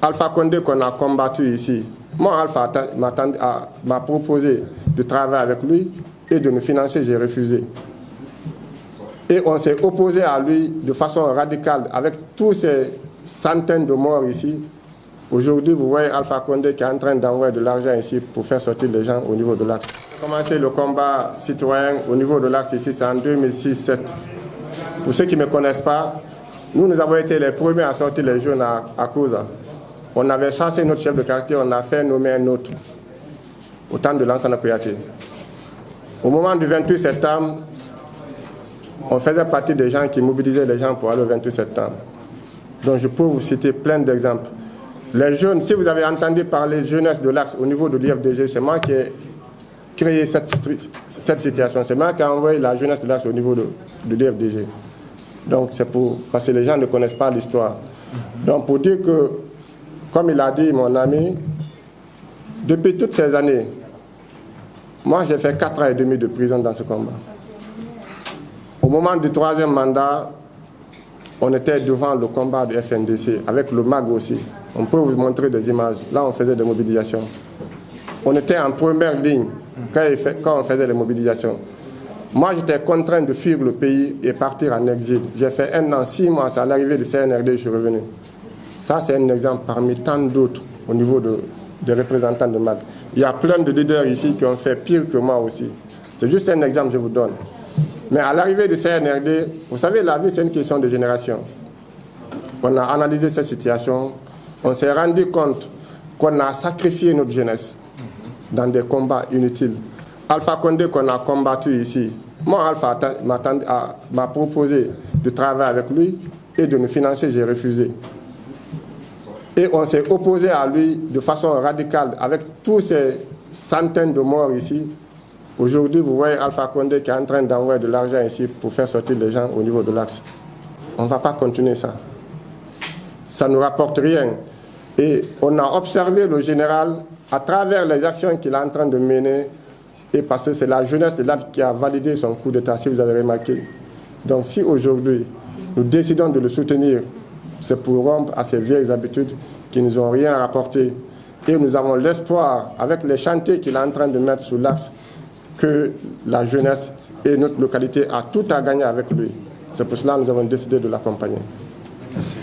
Alpha Condé qu'on a combattu ici. Moi, Alpha m'a proposé de travailler avec lui et de nous financer, j'ai refusé. Et on s'est opposé à lui de façon radicale avec tous ces centaines de morts ici. Aujourd'hui, vous voyez Alpha Condé qui est en train d'envoyer de l'argent ici pour faire sortir les gens au niveau de l'axe. On a commencé le combat citoyen au niveau de l'axe ici, c'est en 2006-2007. Pour ceux qui ne me connaissent pas, nous avons été les premiers à sortir les jeunes à cause. On avait chassé notre chef de quartier, on a fait nommer un autre, au temps de Lansana Kouyaté. Au moment du 28 septembre, on faisait partie des gens qui mobilisaient les gens pour aller au 28 septembre. Donc je peux vous citer plein d'exemples. Les jeunes, si vous avez entendu parler jeunesse de l'axe au niveau de l'IFDG, c'est moi qui ai créé cette situation. C'est moi qui ai envoyé la jeunesse de l'axe au niveau de l'IFDG. Donc c'est parce que les gens ne connaissent pas l'histoire. Donc pour dire que, comme il a dit mon ami, depuis toutes ces années, moi j'ai fait 4 ans et demi de prison dans ce combat. Au moment du 3e mandat, on était devant le combat du FNDC, avec le MAG aussi. On peut vous montrer des images. Là, on faisait des mobilisations. On était en première ligne quand on faisait les mobilisations. Moi, j'étais contraint de fuir le pays et partir en exil. J'ai fait 1 an, 6 mois, c'est à l'arrivée du CNRD, je suis revenu. Ça, c'est un exemple parmi tant d'autres au niveau des représentants de MAG. Il y a plein de leaders ici qui ont fait pire que moi aussi. C'est juste un exemple que je vous donne. Mais à l'arrivée du CNRD, vous savez, la vie, c'est une question de génération. On a analysé cette situation, on s'est rendu compte qu'on a sacrifié notre jeunesse dans des combats inutiles. Alpha Condé qu'on a combattu ici, moi, Alpha m'a proposé de travailler avec lui et de nous financer, j'ai refusé. Et on s'est opposé à lui de façon radicale avec tous ces centaines de morts ici. Aujourd'hui, vous voyez Alpha Condé qui est en train d'envoyer de l'argent ici pour faire sortir les gens au niveau de l'axe. On ne va pas continuer ça. Ça ne rapporte rien. Et on a observé le général à travers les actions qu'il est en train de mener, et parce que c'est la jeunesse de l'axe qui a validé son coup d'État, si vous avez remarqué. Donc si aujourd'hui, nous décidons de le soutenir, c'est pour rompre à ces vieilles habitudes qui ne nous ont rien rapporté. Et nous avons l'espoir, avec les chantiers qu'il est en train de mettre sur l'axe, que la jeunesse et notre localité a tout à gagner avec lui. C'est pour cela que nous avons décidé de l'accompagner. Merci.